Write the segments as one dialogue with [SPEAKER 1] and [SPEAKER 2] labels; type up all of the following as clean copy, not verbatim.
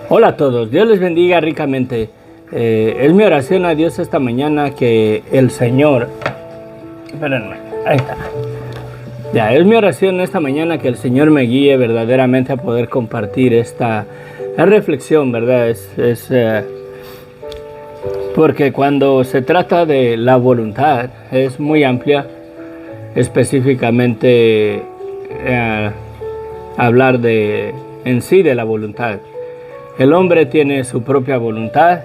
[SPEAKER 1] Hola a todos, Dios les bendiga ricamente. Es mi oración a Dios esta mañana que el Señor... Espérenme, ahí está. Ya, es mi oración esta mañana que el Señor me guíe verdaderamente a poder compartir esta reflexión, ¿verdad? Porque cuando se trata de la voluntad es muy amplia, específicamente hablar en sí de la voluntad. El hombre tiene su propia voluntad,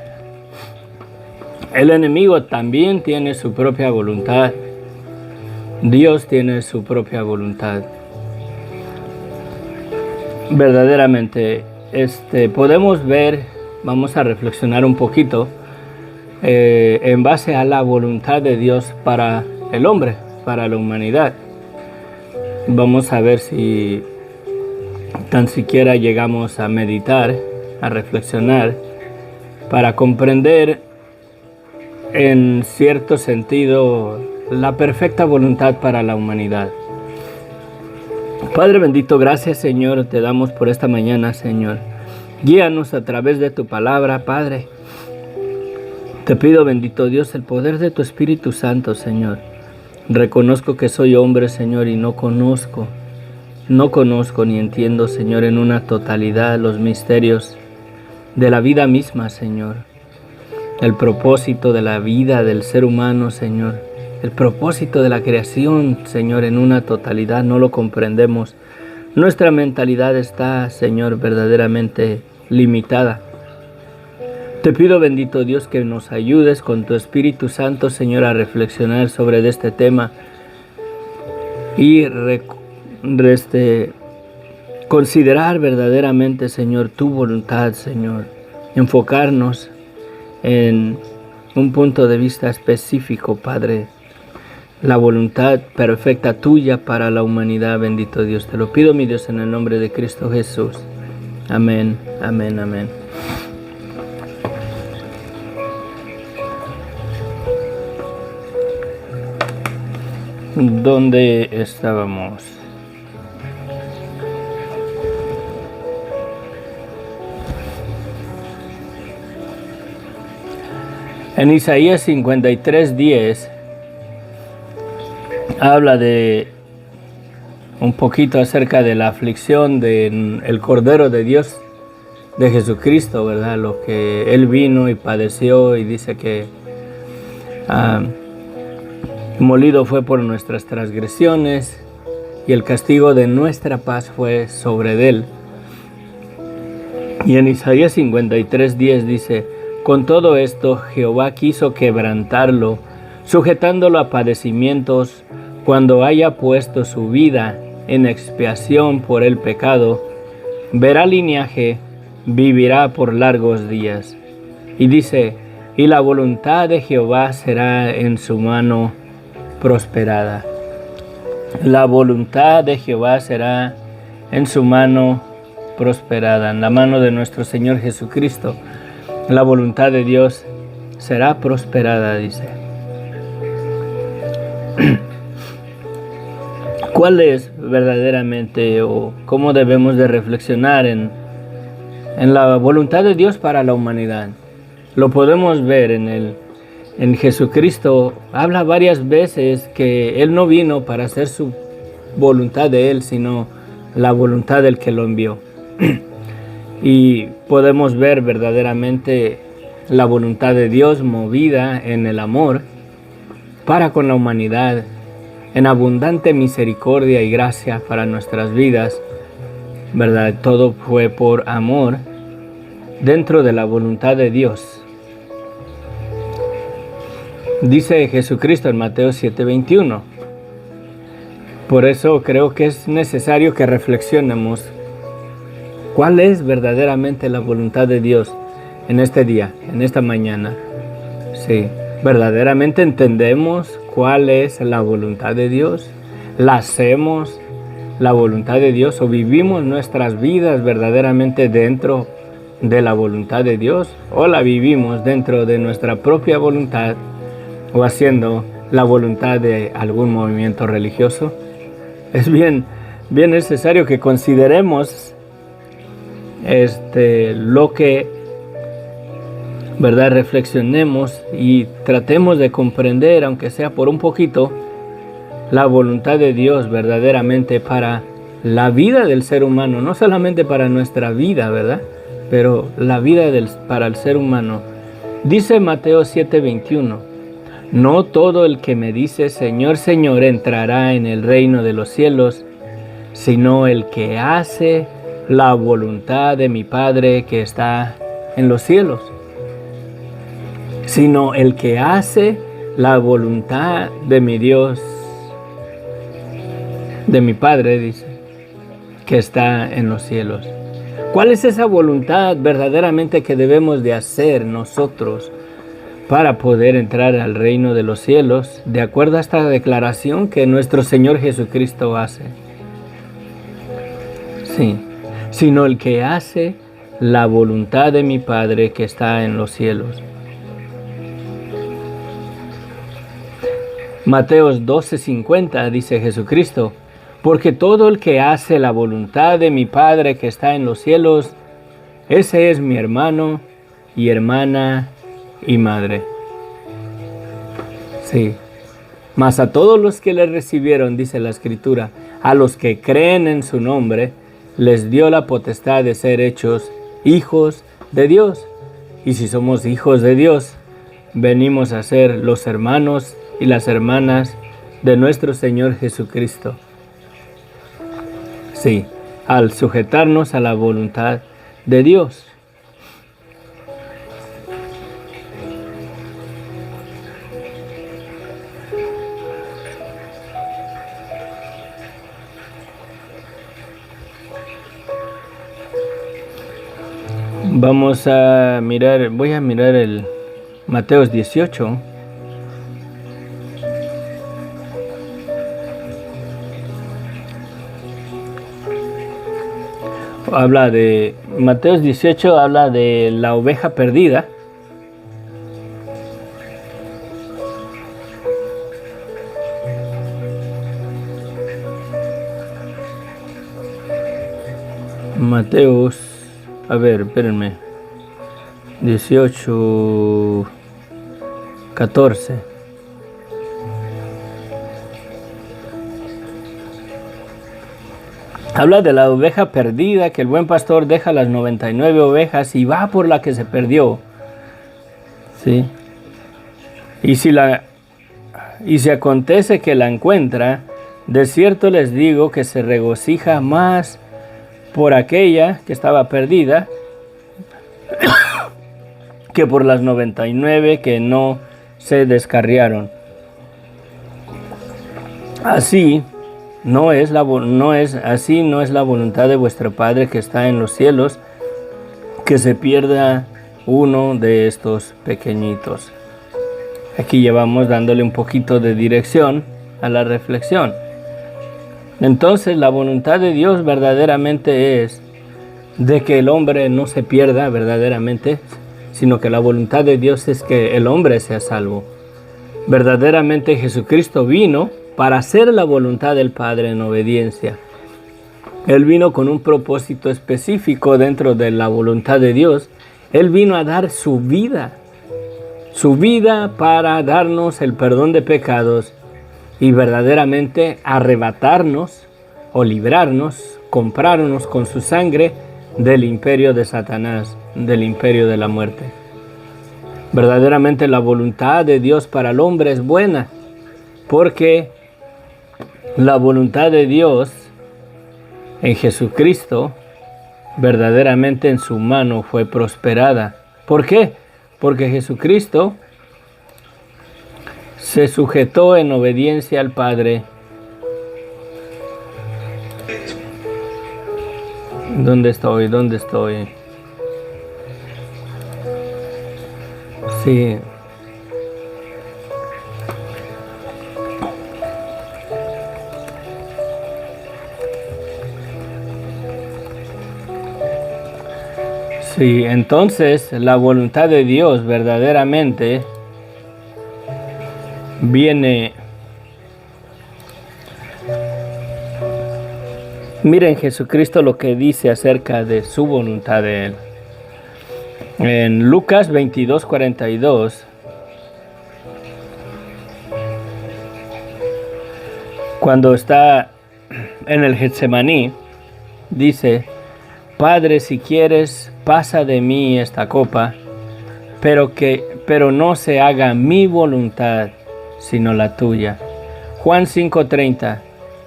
[SPEAKER 1] el enemigo también tiene su propia voluntad, Dios tiene su propia voluntad. Verdaderamente, podemos ver, vamos a reflexionar un poquito en base a la voluntad de Dios para el hombre, para la humanidad. Vamos a ver si tan siquiera llegamos a meditar, a reflexionar, para comprender en cierto sentido la perfecta voluntad para la humanidad. Padre bendito, gracias Señor, te damos por esta mañana, Señor. Guíanos a través de tu palabra, Padre. Te pido, bendito Dios, el poder de tu Espíritu Santo, Señor. Reconozco que soy hombre, Señor, y no conozco ni entiendo, Señor, en una totalidad los misterios de la vida misma, Señor. El propósito de la vida del ser humano, Señor. El propósito de la creación, Señor, en una totalidad no lo comprendemos. Nuestra mentalidad está, Señor, verdaderamente limitada. Te pido, bendito Dios, que nos ayudes con tu Espíritu Santo, Señor, a reflexionar sobre este tema y considerar verdaderamente, Señor, tu voluntad, Señor. Enfocarnos en un punto de vista específico, Padre. La voluntad perfecta tuya para la humanidad, bendito Dios. Te lo pido, mi Dios, en el nombre de Cristo Jesús. Amén, amén, amén. ¿Dónde estábamos? En Isaías 53:10 habla de un poquito acerca de la aflicción del Cordero de Dios, de Jesucristo, ¿verdad? Lo que Él vino y padeció, y dice que molido fue por nuestras transgresiones y el castigo de nuestra paz fue sobre Él. Y en Isaías 53:10 dice: con todo esto Jehová quiso quebrantarlo, sujetándolo a padecimientos, cuando haya puesto su vida en expiación por el pecado, verá linaje, vivirá por largos días. Y dice: y la voluntad de Jehová será en su mano prosperada. La voluntad de Jehová será en su mano prosperada, en la mano de nuestro Señor Jesucristo. La voluntad de Dios será prosperada, dice. ¿Cuál es verdaderamente o cómo debemos de reflexionar en la voluntad de Dios para la humanidad? Lo podemos ver en Jesucristo. Habla varias veces que Él no vino para hacer su voluntad de Él, sino la voluntad del que lo envió. Y podemos ver verdaderamente la voluntad de Dios movida en el amor para con la humanidad, en abundante misericordia y gracia para nuestras vidas, ¿verdad? Todo fue por amor dentro de la voluntad de Dios. Dice Jesucristo en Mateo 7:21. Por eso creo que es necesario que reflexionemos cuál es verdaderamente la voluntad de Dios en este día, en esta mañana. Sí, verdaderamente entendemos cuál es la voluntad de Dios, la hacemos la voluntad de Dios o vivimos nuestras vidas verdaderamente dentro de la voluntad de Dios, o la vivimos dentro de nuestra propia voluntad o haciendo la voluntad de algún movimiento religioso. Es bien necesario que consideremos lo que, ¿verdad?, reflexionemos y tratemos de comprender, aunque sea por un poquito, la voluntad de Dios verdaderamente para la vida del ser humano, no solamente para nuestra vida, ¿verdad?, pero la vida para el ser humano. Dice Mateo 7:21, no todo el que me dice Señor, Señor entrará en el reino de los cielos, sino el que hace la voluntad de mi Padre que está en los cielos. Sino el que hace la voluntad de mi Dios, de mi Padre, dice, que está en los cielos. ¿Cuál es esa voluntad verdaderamente que debemos de hacer nosotros para poder entrar al reino de los cielos, de acuerdo a esta declaración que nuestro Señor Jesucristo hace? Sí, sino el que hace la voluntad de mi Padre que está en los cielos. Mateos 12:50 dice Jesucristo, porque todo el que hace la voluntad de mi Padre que está en los cielos, ese es mi hermano y hermana y madre. Sí, mas a todos los que le recibieron, dice la Escritura, a los que creen en su nombre, les dio la potestad de ser hechos hijos de Dios. Y si somos hijos de Dios, venimos a ser los hermanos y las hermanas de nuestro Señor Jesucristo. Sí, al sujetarnos a la voluntad de Dios. Vamos a mirar, voy a mirar el Mateos 18. Mateos 18 habla de la oveja perdida. Mateos, a ver, espérenme, 18, 14. Habla de la oveja perdida, que el buen pastor deja las 99 ovejas y va por la que se perdió. ¿Sí? Y si acontece que la encuentra, de cierto les digo que se regocija más por aquella que estaba perdida que por las 99 que no se descarriaron. Así no es la voluntad de vuestro Padre que está en los cielos, que se pierda uno de estos pequeñitos. Aquí llevamos dándole un poquito de dirección a la reflexión. Entonces, la voluntad de Dios verdaderamente es de que el hombre no se pierda verdaderamente, sino que la voluntad de Dios es que el hombre sea salvo. Verdaderamente Jesucristo vino para hacer la voluntad del Padre en obediencia. Él vino con un propósito específico dentro de la voluntad de Dios. Él vino a dar su vida para darnos el perdón de pecados y verdaderamente arrebatarnos o librarnos, comprarnos con su sangre del imperio de Satanás, del imperio de la muerte. Verdaderamente la voluntad de Dios para el hombre es buena, porque la voluntad de Dios en Jesucristo verdaderamente en su mano fue prosperada. ¿Por qué? Porque Jesucristo se sujetó en obediencia al Padre. ¿Dónde estoy? Sí. Sí, entonces la voluntad de Dios verdaderamente viene Miren Jesucristo lo que dice acerca de su voluntad de Él. En Lucas 22:42, cuando está en el Getsemaní, dice: Padre, si quieres, pasa de mí esta copa, pero no se haga mi voluntad, sino la tuya. Juan 5:30,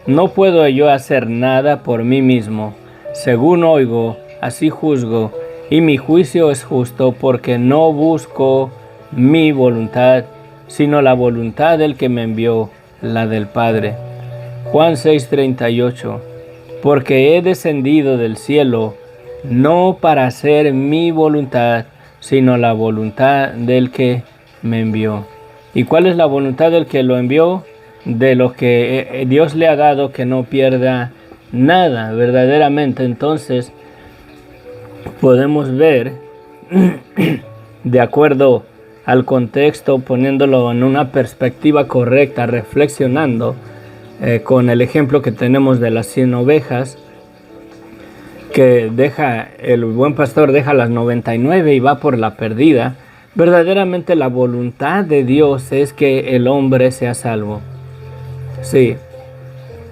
[SPEAKER 1] no puedo yo hacer nada por mí mismo. Según oigo, así juzgo, y mi juicio es justo, porque no busco mi voluntad, sino la voluntad del que me envió, la del Padre. Juan 6:38, porque he descendido del cielo, no para hacer mi voluntad, sino la voluntad del que me envió. ¿Y cuál es la voluntad del que lo envió? De lo que Dios le ha dado, que no pierda nada verdaderamente. Entonces podemos ver, de acuerdo al contexto, poniéndolo en una perspectiva correcta, reflexionando con el ejemplo que tenemos de las 100 ovejas, que el buen pastor deja las 99 y va por la perdida. Verdaderamente la voluntad de Dios es que el hombre sea salvo. Sí,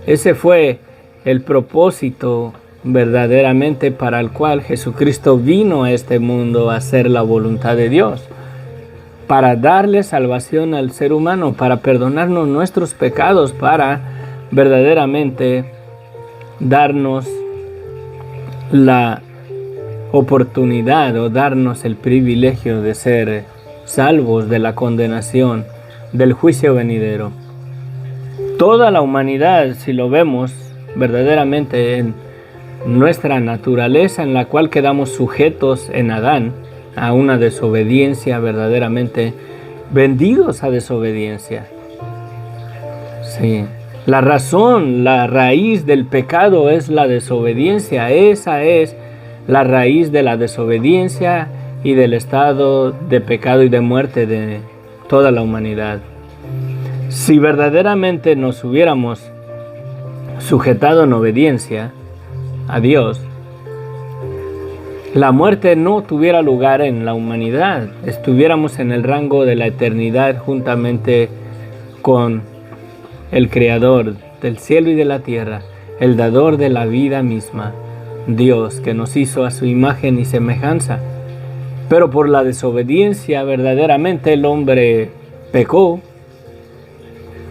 [SPEAKER 1] ese fue el propósito verdaderamente para el cual Jesucristo vino a este mundo a hacer la voluntad de Dios, para darle salvación al ser humano, para perdonarnos nuestros pecados, para verdaderamente darnos la oportunidad o darnos el privilegio de ser salvos de la condenación, del juicio venidero. Toda la humanidad, si lo vemos verdaderamente en nuestra naturaleza, en la cual quedamos sujetos en Adán a una desobediencia, verdaderamente vendidos a desobediencia. Sí. La razón, la raíz del pecado es la desobediencia. Esa es la raíz de la desobediencia y del estado de pecado y de muerte de toda la humanidad. Si verdaderamente nos hubiéramos sujetado en obediencia a Dios, la muerte no tuviera lugar en la humanidad. Estuviéramos en el rango de la eternidad juntamente con el Creador del cielo y de la tierra, el dador de la vida misma, Dios, que nos hizo a su imagen y semejanza. Pero por la desobediencia verdaderamente el hombre pecó,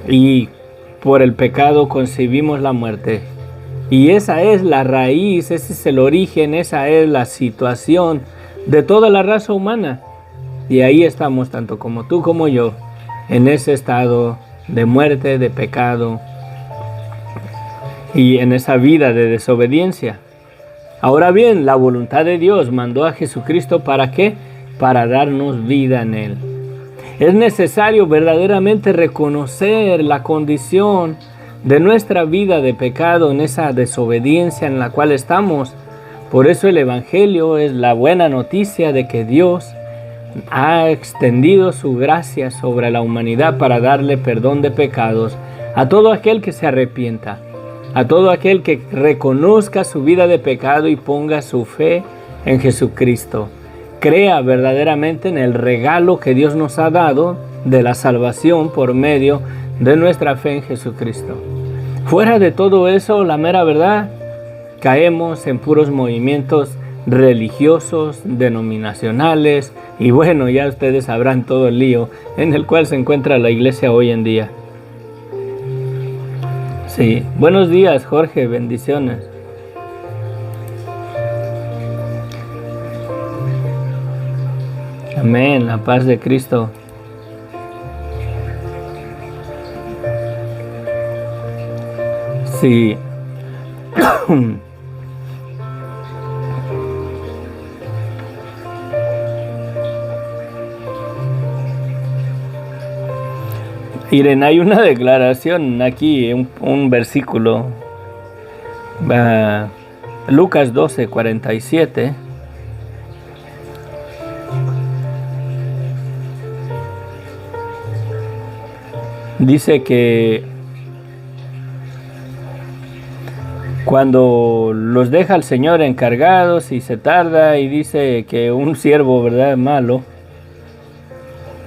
[SPEAKER 1] y por el pecado concebimos la muerte. Y esa es la raíz, ese es el origen, esa es la situación de toda la raza humana. Y ahí estamos, tanto como tú como yo, en ese estado de muerte, de pecado y en esa vida de desobediencia. Ahora bien, la voluntad de Dios mandó a Jesucristo, ¿para qué? Para darnos vida en Él. Es necesario verdaderamente reconocer la condición de nuestra vida de pecado, en esa desobediencia en la cual estamos. Por eso el Evangelio es la buena noticia de que Dios ha extendido su gracia sobre la humanidad para darle perdón de pecados a todo aquel que se arrepienta, a todo aquel que reconozca su vida de pecado y ponga su fe en Jesucristo. Crea verdaderamente en el regalo que Dios nos ha dado de la salvación por medio de nuestra fe en Jesucristo. Fuera de todo eso, la mera verdad, caemos en puros movimientos religiosos, denominacionales, y bueno, ya ustedes sabrán todo el lío en el cual se encuentra la iglesia hoy en día. Sí, buenos días, Jorge, bendiciones. Amén, la paz de Cristo. Sí. Miren, hay una declaración aquí, un versículo, Lucas 12:47. Dice que cuando los deja el Señor encargados y se tarda y dice que un siervo, ¿verdad?, malo,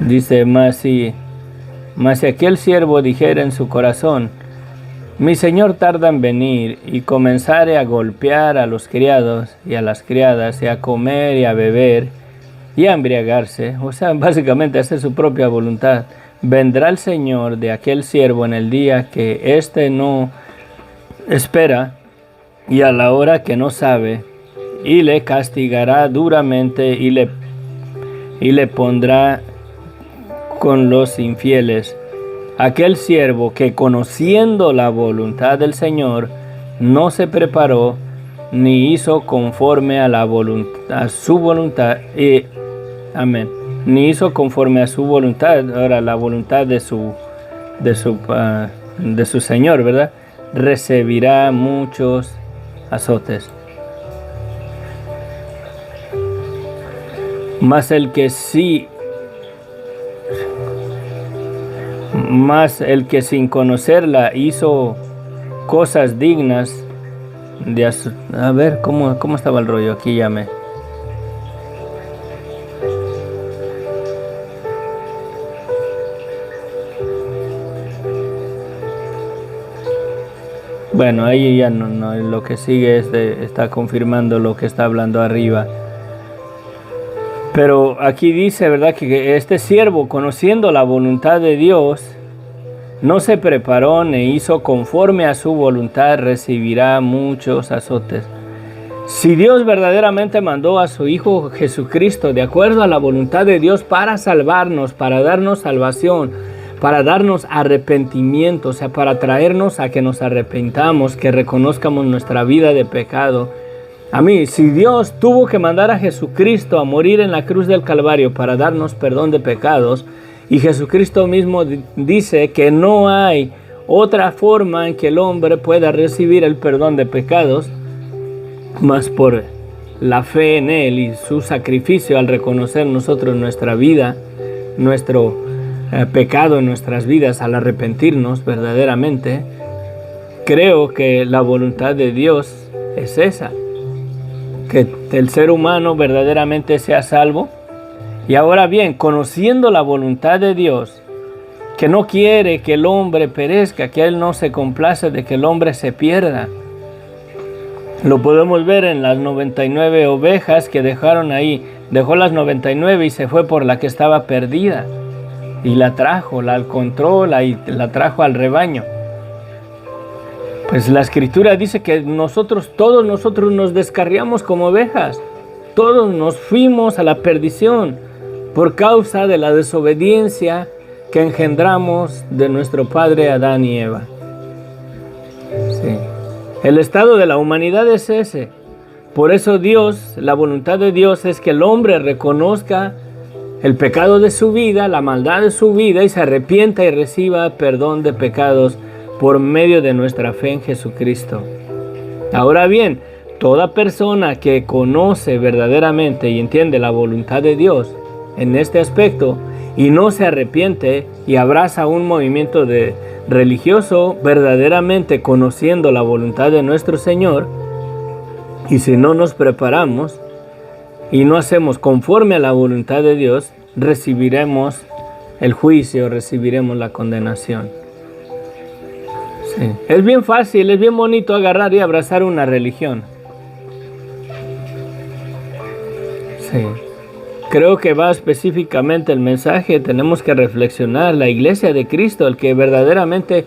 [SPEAKER 1] dice, mas si aquel siervo dijera en su corazón, mi Señor tarda en venir, y comenzare a golpear a los criados y a las criadas, y a comer y a beber y a embriagarse, o sea, básicamente hacer su propia voluntad, vendrá el Señor de aquel siervo en el día que éste no espera y a la hora que no sabe, y le castigará duramente y le pondrá con los infieles. Aquel siervo que, conociendo la voluntad del Señor, no se preparó ni hizo conforme a su voluntad, amén, ni hizo conforme a su voluntad, ahora la voluntad de su Señor, ¿verdad?, recibirá muchos azotes. Mas el que sin conocerla hizo cosas dignas de a ver, ¿cómo estaba el rollo? Aquí ya me... Bueno, ahí ya no, lo que sigue está confirmando lo que está hablando arriba. Pero aquí dice, ¿verdad?, que este siervo, conociendo la voluntad de Dios, no se preparó ni hizo conforme a su voluntad, recibirá muchos azotes. Si Dios verdaderamente mandó a su Hijo Jesucristo de acuerdo a la voluntad de Dios para salvarnos, para darnos salvación, para darnos arrepentimiento, o sea, para traernos a que nos arrepentamos, que reconozcamos nuestra vida de pecado. Si Dios tuvo que mandar a Jesucristo a morir en la cruz del Calvario para darnos perdón de pecados, y Jesucristo mismo dice que no hay otra forma en que el hombre pueda recibir el perdón de pecados, más por la fe en Él y su sacrificio al reconocer nosotros nuestra vida, nuestro pecado en nuestras vidas, al arrepentirnos verdaderamente. Creo que la voluntad de Dios es esa, que el ser humano verdaderamente sea salvo. Y ahora bien, conociendo la voluntad de Dios, que no quiere que el hombre perezca, que Él no se complace de que el hombre se pierda. Lo podemos ver en las 99 ovejas que dejaron ahí. Dejó las 99 y se fue por la que estaba perdida. Y la trajo, la encontró, la trajo al rebaño. Pues la Escritura dice que todos nosotros nos descarriamos como ovejas. Todos nos fuimos a la perdición por causa de la desobediencia que engendramos de nuestro padre Adán y Eva. Sí. El estado de la humanidad es ese. Por eso la voluntad de Dios es que el hombre reconozca el pecado de su vida, la maldad de su vida, y se arrepienta y reciba perdón de pecados por medio de nuestra fe en Jesucristo. Ahora bien, toda persona que conoce verdaderamente y entiende la voluntad de Dios en este aspecto y no se arrepiente y abraza un movimiento religioso verdaderamente conociendo la voluntad de nuestro Señor, y si no nos preparamos y no hacemos conforme a la voluntad de Dios, recibiremos el juicio, recibiremos la condenación. Sí. Es bien fácil, es bien bonito agarrar y abrazar una religión. Sí. Creo que va específicamente el mensaje. Tenemos que reflexionar. La Iglesia de Cristo, el que verdaderamente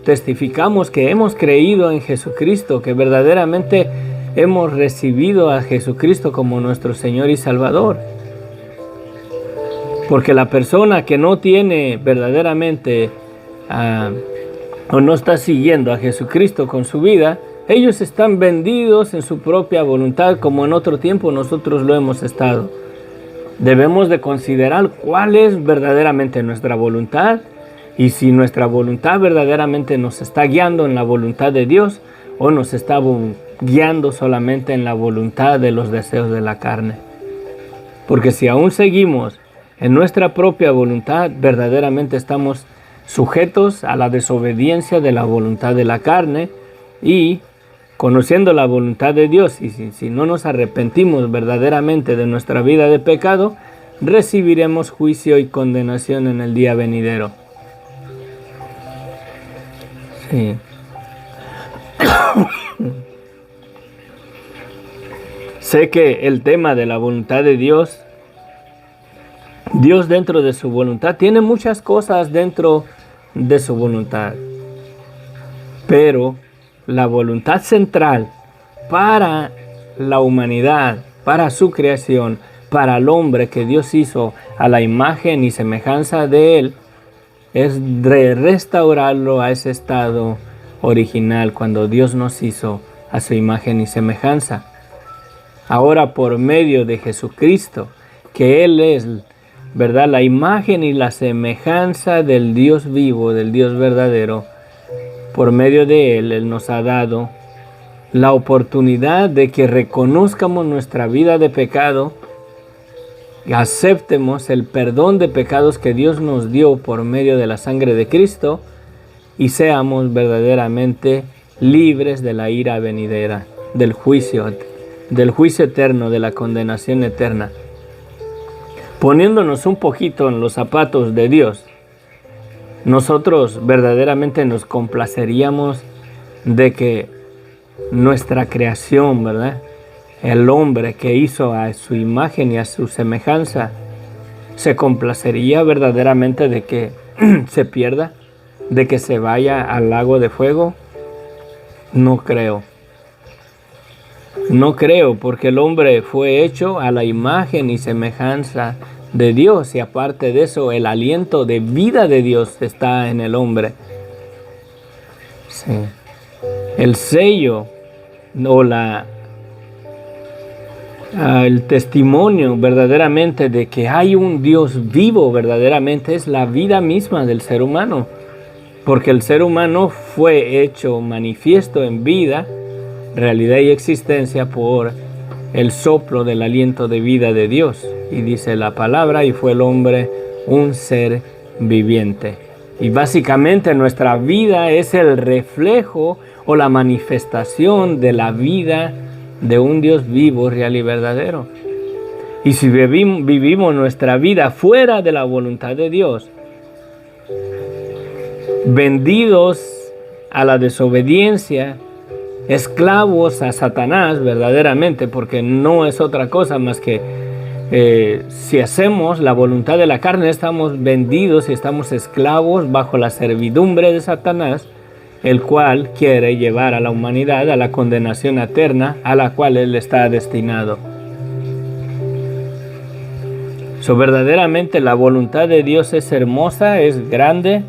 [SPEAKER 1] testificamos que hemos creído en Jesucristo, que verdaderamente hemos recibido a Jesucristo como nuestro Señor y Salvador. Porque la persona que no tiene verdaderamente o no está siguiendo a Jesucristo con su vida, ellos están vendidos en su propia voluntad, como en otro tiempo nosotros lo hemos estado. Debemos de considerar cuál es verdaderamente nuestra voluntad, y si nuestra voluntad verdaderamente nos está guiando en la voluntad de Dios, o nos está guiando solamente en la voluntad de los deseos de la carne. Porque si aún seguimos en nuestra propia voluntad, verdaderamente estamos sujetos a la desobediencia de la voluntad de la carne, y conociendo la voluntad de Dios, y si no nos arrepentimos verdaderamente de nuestra vida de pecado, recibiremos juicio y condenación en el día venidero. Sí. Sé que el tema de la voluntad de Dios, Dios dentro de su voluntad, tiene muchas cosas dentro de su voluntad. Pero la voluntad central para la humanidad, para su creación, para el hombre que Dios hizo a la imagen y semejanza de Él, es restaurarlo a ese estado original cuando Dios nos hizo a su imagen y semejanza. Ahora por medio de Jesucristo, que Él es, ¿verdad?, la imagen y la semejanza del Dios vivo, del Dios verdadero, por medio de Él nos ha dado la oportunidad de que reconozcamos nuestra vida de pecado, aceptemos el perdón de pecados que Dios nos dio por medio de la sangre de Cristo y seamos verdaderamente libres de la ira venidera, del juicio eterno, de la condenación eterna. Poniéndonos un poquito en los zapatos de Dios, nosotros verdaderamente nos complaceríamos de que nuestra creación, ¿verdad?, el hombre que hizo a su imagen y a su semejanza, se complacería verdaderamente de que se pierda, de que se vaya al lago de fuego. No creo. No creo, porque el hombre fue hecho a la imagen y semejanza de Dios, y aparte de eso, el aliento de vida de Dios está en el hombre. Sí. El sello o el testimonio verdaderamente de que hay un Dios vivo verdaderamente es la vida misma del ser humano, porque el ser humano fue hecho manifiesto en vida, realidad y existencia por el soplo del aliento de vida de Dios. Y dice la palabra, y fue el hombre un ser viviente. Y básicamente nuestra vida es el reflejo o la manifestación de la vida de un Dios vivo, real y verdadero. Y si vivimos nuestra vida fuera de la voluntad de Dios, vendidos a la desobediencia, esclavos a Satanás verdaderamente, porque no es otra cosa más que si hacemos la voluntad de la carne, estamos vendidos y estamos esclavos bajo la servidumbre de Satanás, el cual quiere llevar a la humanidad a la condenación eterna a la cual él está destinado. Verdaderamente la voluntad de Dios es hermosa, es grande.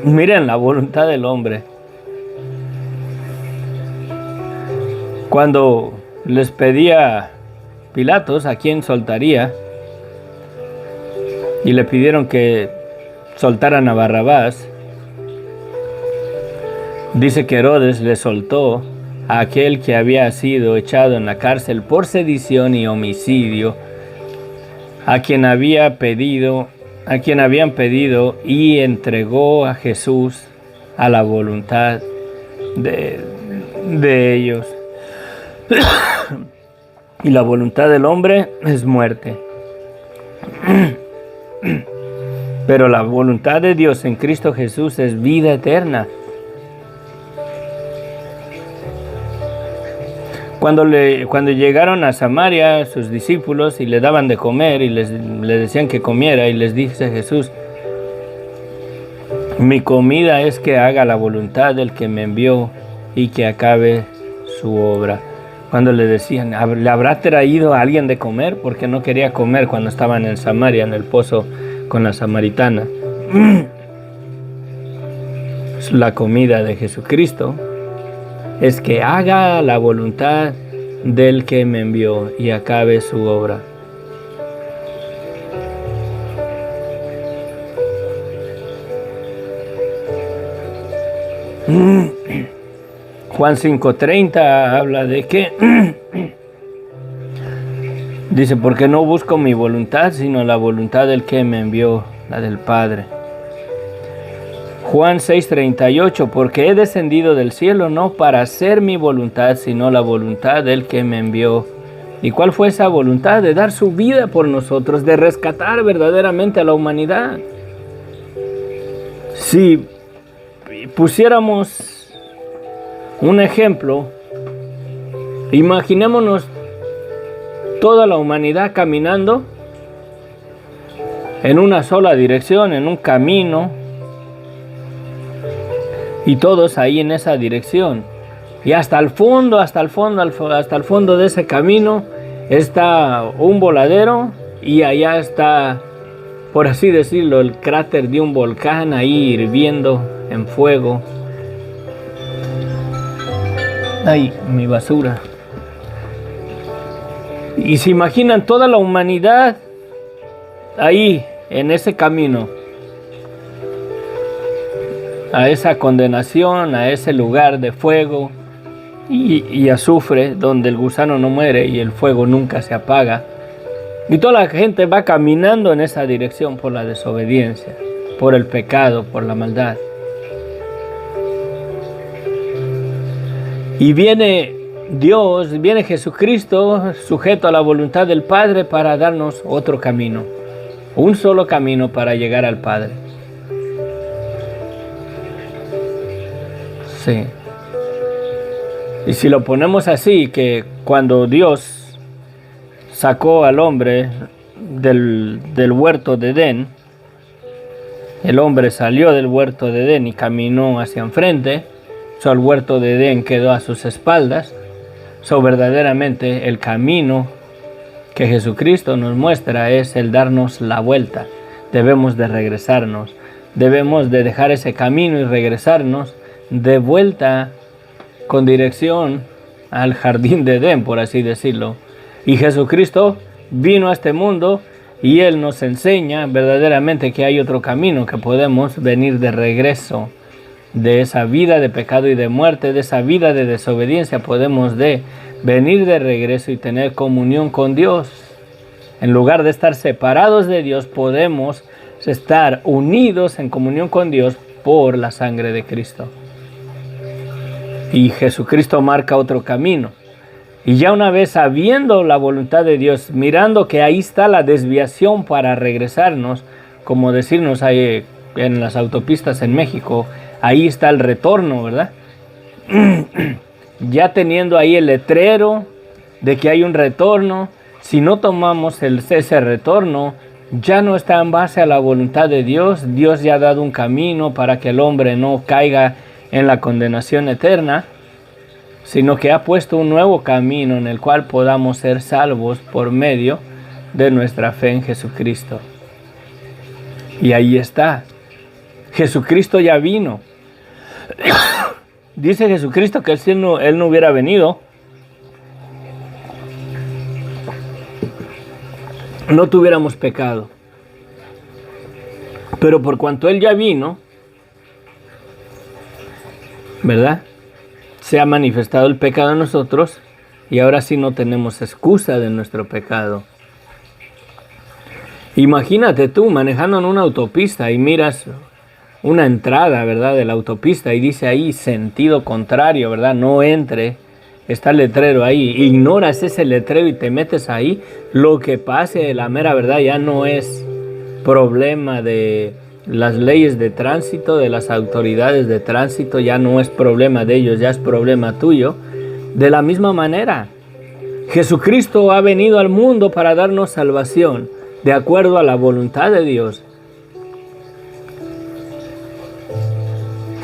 [SPEAKER 1] Miren la voluntad del hombre. Cuando les pedía Pilatos a quién soltaría, y le pidieron que soltaran a Barrabás, dice que Herodes le soltó a aquel que había sido echado en la cárcel por sedición y homicidio, a quien habían pedido, y entregó a Jesús a la voluntad de ellos. Y la voluntad del hombre es muerte. Pero la voluntad de Dios en Cristo Jesús es vida eterna. Cuando llegaron a Samaria sus discípulos y le daban de comer y le decían que comiera, y les dice Jesús: mi comida es que haga la voluntad del que me envió y que acabe su obra. Cuando le decían, ¿le habrá traído a alguien de comer? Porque no quería comer cuando estaban en Samaria, en el pozo con la samaritana. La comida de Jesucristo es que haga la voluntad del que me envió y acabe su obra. Juan 5:30 habla de que dice, porque no busco mi voluntad, sino la voluntad del que me envió, la del Padre. Juan 6:38, porque he descendido del cielo no para hacer mi voluntad, sino la voluntad del que me envió. ¿Y cuál fue esa voluntad? De dar su vida por nosotros, de rescatar verdaderamente a la humanidad. Si pusiéramos un ejemplo, imaginémonos toda la humanidad caminando en una sola dirección, en un camino, y todos ahí en esa dirección. Y hasta el fondo de ese camino está un voladero, y allá está, por así decirlo, el cráter de un volcán ahí hirviendo en fuego. Ay, mi basura. Y se imaginan toda la humanidad ahí en ese camino, a esa condenación, a ese lugar de fuego y azufre, donde el gusano no muere y el fuego nunca se apaga. Y toda la gente va caminando en esa dirección por la desobediencia, por el pecado, por la maldad. Y viene Dios, viene Jesucristo, sujeto a la voluntad del Padre, para darnos otro camino, un solo camino para llegar al Padre. Sí. Y si lo ponemos así, que cuando Dios sacó al hombre del huerto de Edén, el hombre salió del huerto de Edén y caminó hacia enfrente, el huerto de Edén quedó a sus espaldas. Verdaderamente el camino que Jesucristo nos muestra es el darnos la vuelta. Debemos de regresarnos, debemos de dejar ese camino y regresarnos de vuelta con dirección al jardín de Edén, por así decirlo. Y Jesucristo vino a este mundo y Él nos enseña verdaderamente que hay otro camino, que podemos venir de regreso de esa vida de pecado y de muerte, de esa vida de desobediencia. Podemos venir de regreso y tener comunión con Dios. En lugar de estar separados de Dios, podemos estar unidos en comunión con Dios por la sangre de Cristo. Y Jesucristo marca otro camino. Y ya una vez sabiendo la voluntad de Dios, mirando que ahí está la desviación para regresarnos, como decirnos ahí en las autopistas en México, ahí está el retorno, ¿verdad? Ya teniendo ahí el letrero de que hay un retorno, si no tomamos ese retorno, ya no está en base a la voluntad de Dios. Dios ya ha dado un camino para que el hombre no caiga en la condenación eterna, sino que ha puesto un nuevo camino en el cual podamos ser salvos por medio de nuestra fe en Jesucristo. Y ahí está. Jesucristo ya vino. Dice Jesucristo que si Él no hubiera venido, no tuviéramos pecado. Pero por cuanto Él ya vino, ¿verdad?, se ha manifestado el pecado en nosotros, y ahora sí no tenemos excusa de nuestro pecado. Imagínate tú manejando en una autopista y miras una entrada, ¿verdad?, de la autopista, y dice ahí sentido contrario, ¿verdad?, no entre. Está el letrero ahí, ignoras ese letrero y te metes ahí. Lo que pase, la mera verdad, ya no es problema de las leyes de tránsito, de las autoridades de tránsito, ya no es problema de ellos, ya es problema tuyo. De la misma manera, Jesucristo ha venido al mundo para darnos salvación, de acuerdo a la voluntad de Dios.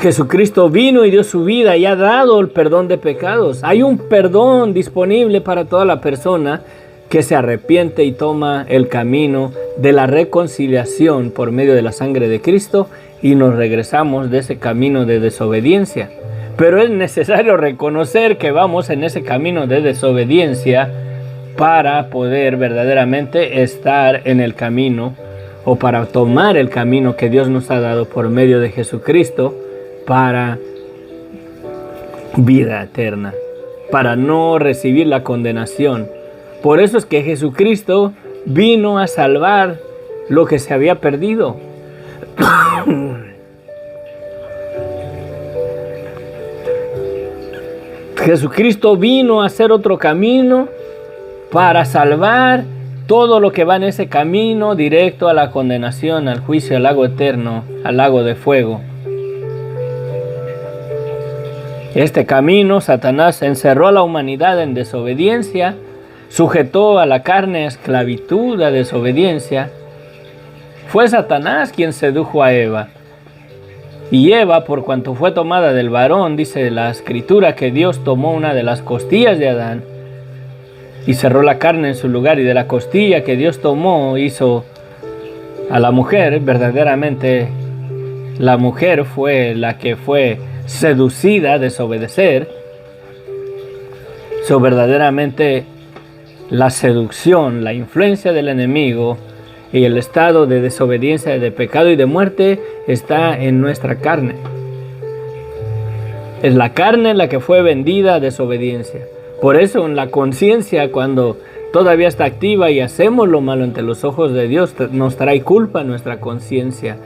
[SPEAKER 1] Jesucristo vino y dio su vida y ha dado el perdón de pecados. Hay un perdón disponible para toda la persona que se arrepiente y toma el camino de la reconciliación por medio de la sangre de Cristo, y nos regresamos de ese camino de desobediencia. Pero es necesario reconocer que vamos en ese camino de desobediencia para poder verdaderamente estar en el camino, o para tomar el camino que Dios nos ha dado por medio de Jesucristo, para vida eterna, para no recibir la condenación. Por eso es que Jesucristo vino a salvar lo que se había perdido. Jesucristo vino a hacer otro camino para salvar todo lo que va en ese camino directo a la condenación, al juicio, al lago eterno, al lago de fuego. Este camino, Satanás encerró a la humanidad en desobediencia, sujetó a la carne a esclavitud, a desobediencia. Fue Satanás quien sedujo a Eva. Y Eva, por cuanto fue tomada del varón, dice la Escritura que Dios tomó una de las costillas de Adán y cerró la carne en su lugar, y de la costilla que Dios tomó hizo a la mujer. Verdaderamente la mujer fue la que fue seducida a desobedecer. Verdaderamente la seducción, la influencia del enemigo y el estado de desobediencia, de pecado y de muerte está en nuestra carne. Es la carne la que fue vendida a desobediencia. Por eso en la conciencia, cuando todavía está activa y hacemos lo malo ante los ojos de Dios, nos trae culpa nuestra conciencia.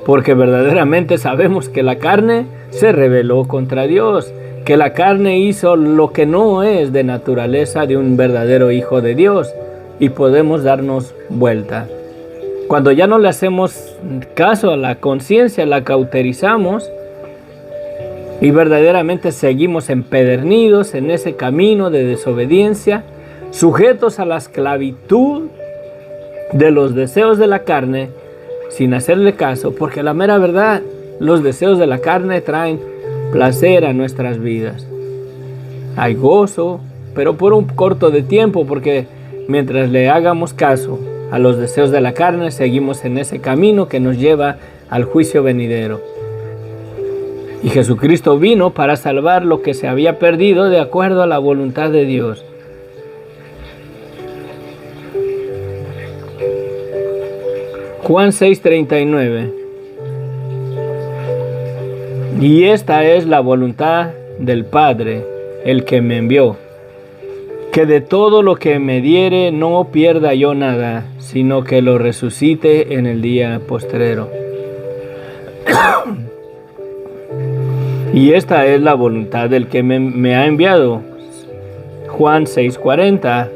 [SPEAKER 1] Porque verdaderamente sabemos que la carne se rebeló contra Dios, que la carne hizo lo que no es de naturaleza de un verdadero hijo de Dios, y podemos darnos vuelta. Cuando ya no le hacemos caso a la conciencia, la cauterizamos y verdaderamente seguimos empedernidos en ese camino de desobediencia, sujetos a la esclavitud de los deseos de la carne, sin hacerle caso, porque la mera verdad, los deseos de la carne traen placer a nuestras vidas. Hay gozo, pero por un corto de tiempo, porque mientras le hagamos caso a los deseos de la carne, seguimos en ese camino que nos lleva al juicio venidero. Y Jesucristo vino para salvar lo que se había perdido de acuerdo a la voluntad de Dios. Juan 6:39. Y esta es la voluntad del Padre, el que me envió, que de todo lo que me diere no pierda yo nada, sino que lo resucite en el día postrero. Y esta es la voluntad del que me ha enviado. Juan 6:40.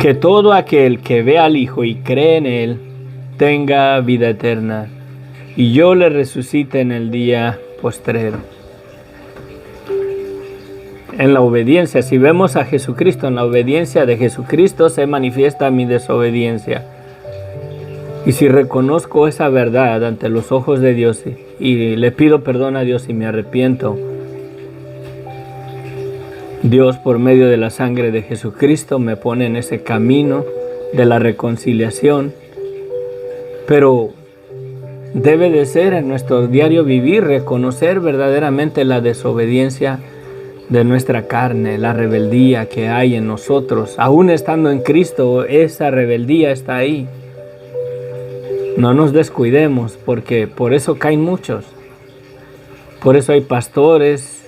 [SPEAKER 1] Que todo aquel que ve al Hijo y cree en Él tenga vida eterna, y yo le resucite en el día postrero. En la obediencia, si vemos a Jesucristo, en la obediencia de Jesucristo se manifiesta mi desobediencia. Y si reconozco esa verdad ante los ojos de Dios y le pido perdón a Dios y me arrepiento, Dios, por medio de la sangre de Jesucristo, me pone en ese camino de la reconciliación. Pero debe de ser en nuestro diario vivir, reconocer verdaderamente la desobediencia de nuestra carne, la rebeldía que hay en nosotros. Aún estando en Cristo, esa rebeldía está ahí. No nos descuidemos, porque por eso caen muchos. Por eso hay pastores,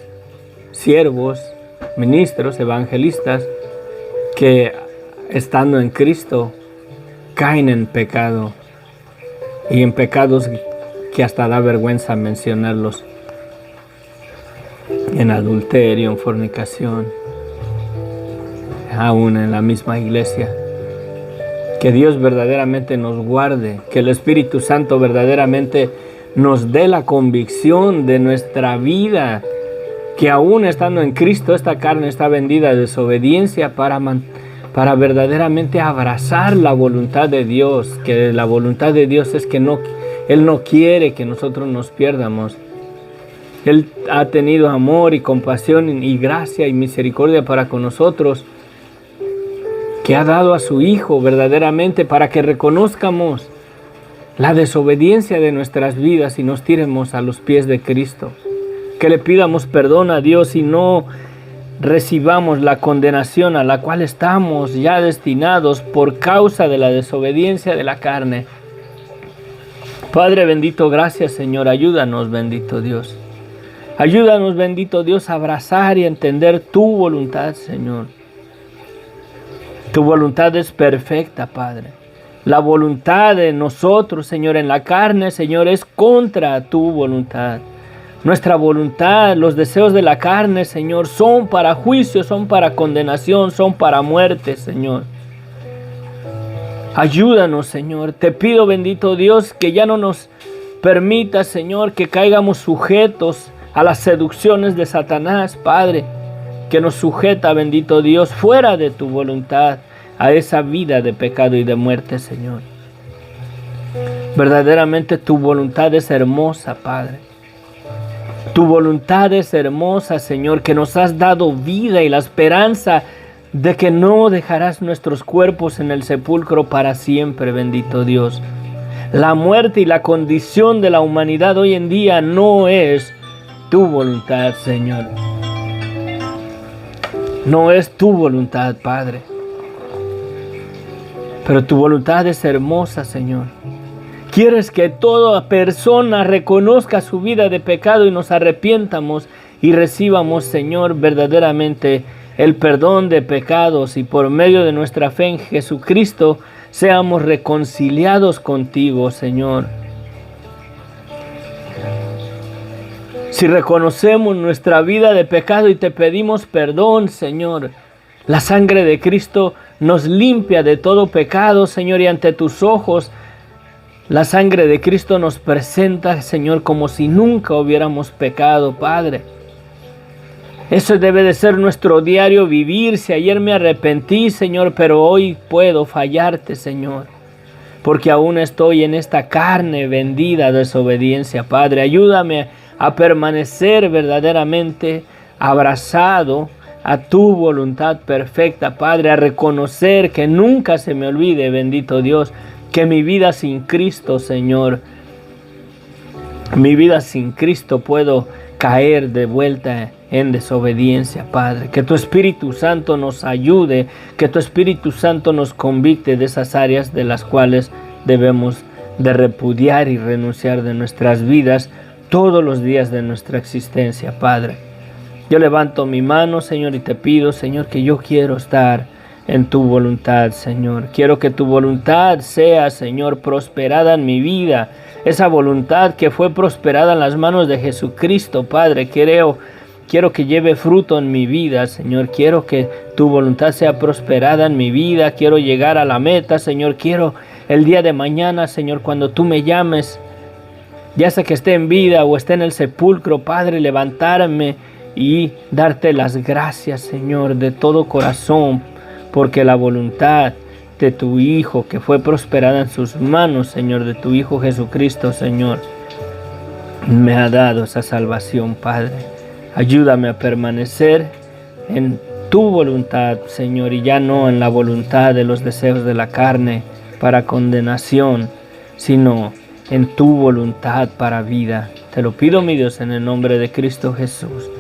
[SPEAKER 1] siervos, ministros, evangelistas, que estando en Cristo caen en pecado, y en pecados que hasta da vergüenza mencionarlos, en adulterio, en fornicación, aún en la misma iglesia. Que Dios verdaderamente nos guarde, que el Espíritu Santo verdaderamente nos dé la convicción de nuestra vida, que aún estando en Cristo esta carne está vendida a desobediencia para verdaderamente abrazar la voluntad de Dios, que la voluntad de Dios es que Él no quiere que nosotros nos pierdamos. Él ha tenido amor y compasión y gracia y misericordia para con nosotros, que ha dado a su Hijo verdaderamente para que reconozcamos la desobediencia de nuestras vidas y nos tiremos a los pies de Cristo. Que le pidamos perdón a Dios y no recibamos la condenación a la cual estamos ya destinados por causa de la desobediencia de la carne. Padre bendito, gracias Señor, ayúdanos bendito Dios. Ayúdanos, bendito Dios, a abrazar y entender tu voluntad, Señor. Tu voluntad es perfecta, Padre. La voluntad de nosotros, Señor, en la carne, Señor, es contra tu voluntad. Nuestra voluntad, los deseos de la carne, Señor, son para juicio, son para condenación, son para muerte, Señor. Ayúdanos, Señor. Te pido, bendito Dios, que ya no nos permitas, Señor, que caigamos sujetos a las seducciones de Satanás, Padre, que nos sujeta, bendito Dios, fuera de tu voluntad, a esa vida de pecado y de muerte, Señor. Verdaderamente tu voluntad es hermosa, Padre. Tu voluntad es hermosa, Señor, que nos has dado vida y la esperanza de que no dejarás nuestros cuerpos en el sepulcro para siempre, bendito Dios. La muerte y la condición de la humanidad hoy en día no es tu voluntad, Señor. No es tu voluntad, Padre. Pero tu voluntad es hermosa, Señor. Quieres que toda persona reconozca su vida de pecado y nos arrepientamos y recibamos, Señor, verdaderamente el perdón de pecados y por medio de nuestra fe en Jesucristo seamos reconciliados contigo, Señor. Si reconocemos nuestra vida de pecado y te pedimos perdón, Señor, la sangre de Cristo nos limpia de todo pecado, Señor, y ante tus ojos la sangre de Cristo nos presenta, Señor, como si nunca hubiéramos pecado, Padre. Eso debe de ser nuestro diario vivir. Si ayer me arrepentí, Señor, pero hoy puedo fallarte, Señor, porque aún estoy en esta carne vendida a desobediencia, Padre. Ayúdame a permanecer verdaderamente abrazado a tu voluntad perfecta, Padre, a reconocer que nunca se me olvide, bendito Dios, que mi vida sin Cristo, Señor, mi vida sin Cristo puedo caer de vuelta en desobediencia, Padre. Que tu Espíritu Santo nos ayude, que tu Espíritu Santo nos convicte de esas áreas de las cuales debemos de repudiar y renunciar de nuestras vidas todos los días de nuestra existencia, Padre. Yo levanto mi mano, Señor, y te pido, Señor, que yo quiero estar en tu voluntad, Señor. Quiero que tu voluntad sea, Señor, prosperada en mi vida. Esa voluntad que fue prosperada en las manos de Jesucristo, Padre. Quiero que lleve fruto en mi vida, Señor. Quiero que tu voluntad sea prosperada en mi vida. Quiero llegar a la meta, Señor. Quiero el día de mañana, Señor, cuando tú me llames, ya sea que esté en vida o esté en el sepulcro, Padre, levantarme y darte las gracias, Señor, de todo corazón, porque la voluntad de tu Hijo, que fue prosperada en sus manos, Señor, de tu Hijo Jesucristo, Señor, me ha dado esa salvación, Padre. Ayúdame a permanecer en tu voluntad, Señor, y ya no en la voluntad de los deseos de la carne para condenación, sino en tu voluntad para vida. Te lo pido, mi Dios, en el nombre de Cristo Jesús.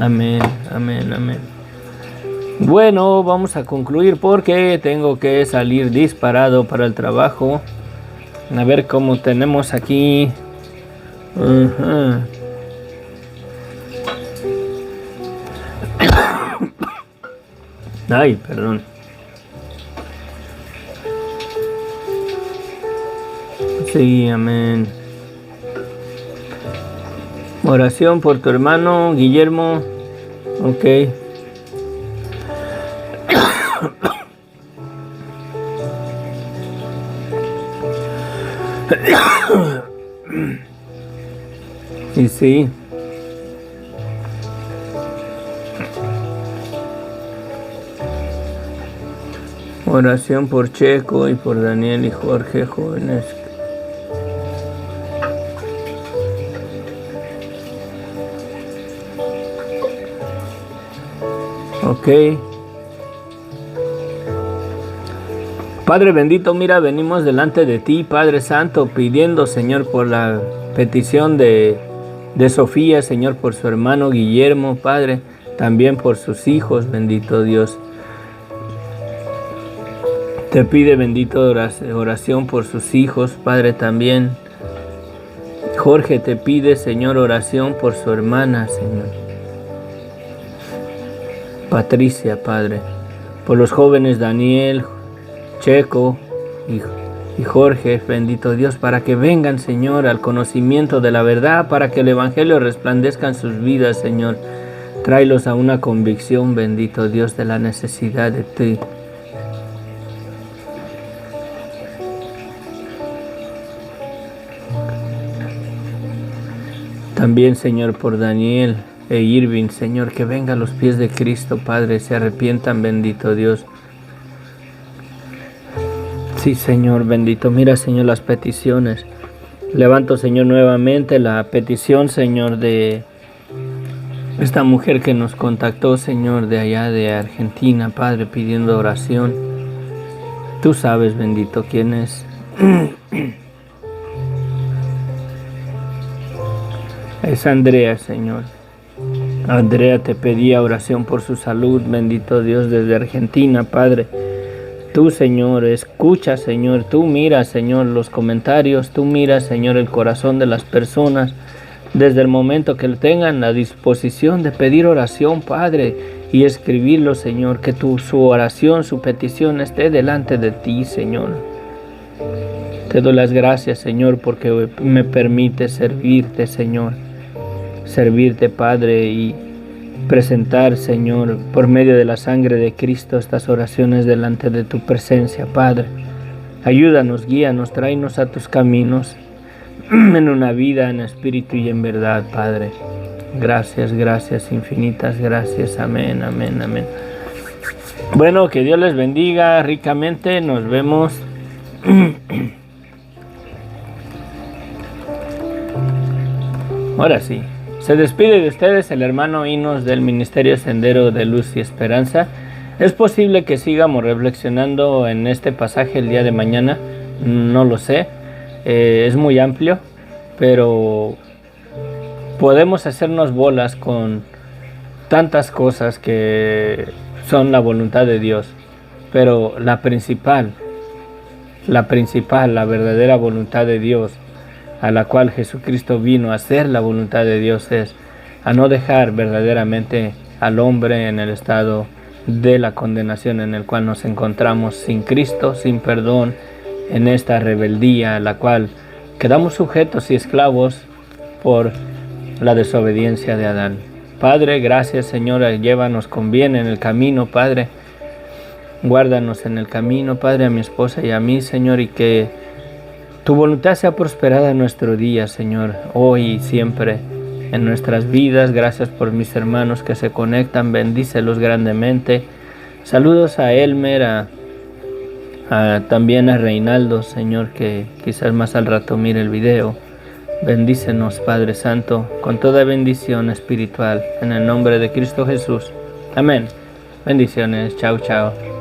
[SPEAKER 1] Amén, amén, amén. Bueno, vamos a concluir porque tengo que salir disparado para el trabajo. A ver cómo tenemos aquí. Ay, perdón. Sí, amén. Oración por tu hermano Guillermo. Ok. Y sí. Oración por Checo y por Daniel y Jorge, jóvenes. Ok. Padre bendito, mira, venimos delante de ti, Padre Santo, pidiendo, Señor, por la petición de Sofía, Señor, por su hermano Guillermo, Padre, también por sus hijos, bendito Dios. Te pide, bendito, oración por sus hijos, Padre, también. Jorge te pide, Señor, oración por su hermana, Señor. Patricia, Padre, por los jóvenes Daniel, Checo y Jorge, bendito Dios, para que vengan, Señor, al conocimiento de la verdad, para que el Evangelio resplandezca en sus vidas, Señor. Tráelos a una convicción, bendito Dios, de la necesidad de ti. También, Señor, por Daniel e Irving, Señor, que venga a los pies de Cristo, Padre, se arrepientan, bendito Dios. Sí, Señor, bendito. Mira, Señor, las peticiones. Levanto, Señor, nuevamente la petición, Señor, de esta mujer que nos contactó, Señor, de allá de Argentina, Padre, pidiendo oración. Tú sabes, bendito, quién es. Es Andrea, Señor. Andrea te pedía oración por su salud, bendito Dios, desde Argentina, Padre. Tú, Señor, escucha, Señor, tú miras, Señor, los comentarios, tú miras, Señor, el corazón de las personas, desde el momento que tengan la disposición de pedir oración, Padre, y escribirlo, Señor, que su oración, su petición esté delante de ti, Señor. Te doy las gracias, Señor, porque me permite servirte, Señor. Servirte, Padre, y presentar, Señor, por medio de la sangre de Cristo, estas oraciones delante de tu presencia, Padre. Ayúdanos, guíanos, tráenos a tus caminos en una vida en espíritu y en verdad, Padre. Gracias, gracias, infinitas gracias. Amén, amén, amén. Bueno, que Dios les bendiga ricamente. Nos vemos. Ahora sí. Se despide de ustedes el hermano Inos del Ministerio Sendero de Luz y Esperanza. Es posible que sigamos reflexionando en este pasaje el día de mañana, no lo sé, es muy amplio, pero podemos hacernos bolas con tantas cosas que son la voluntad de Dios, pero la principal, la verdadera voluntad de Dios, a la cual Jesucristo vino a hacer la voluntad de Dios, es a no dejar verdaderamente al hombre en el estado de la condenación en el cual nos encontramos, sin Cristo, sin perdón, en esta rebeldía a la cual quedamos sujetos y esclavos por la desobediencia de Adán. Padre, gracias, Señor, llévanos con bien en el camino, Padre. Guárdanos en el camino, Padre, a mi esposa y a mí, Señor, y que tu voluntad sea prosperada en nuestro día, Señor, hoy y siempre en nuestras vidas. Gracias por mis hermanos que se conectan, bendícelos grandemente. Saludos a Elmer, también a Reinaldo, Señor, que quizás más al rato mire el video. Bendícenos, Padre Santo, con toda bendición espiritual, en el nombre de Cristo Jesús. Amén. Bendiciones. Chao, chao.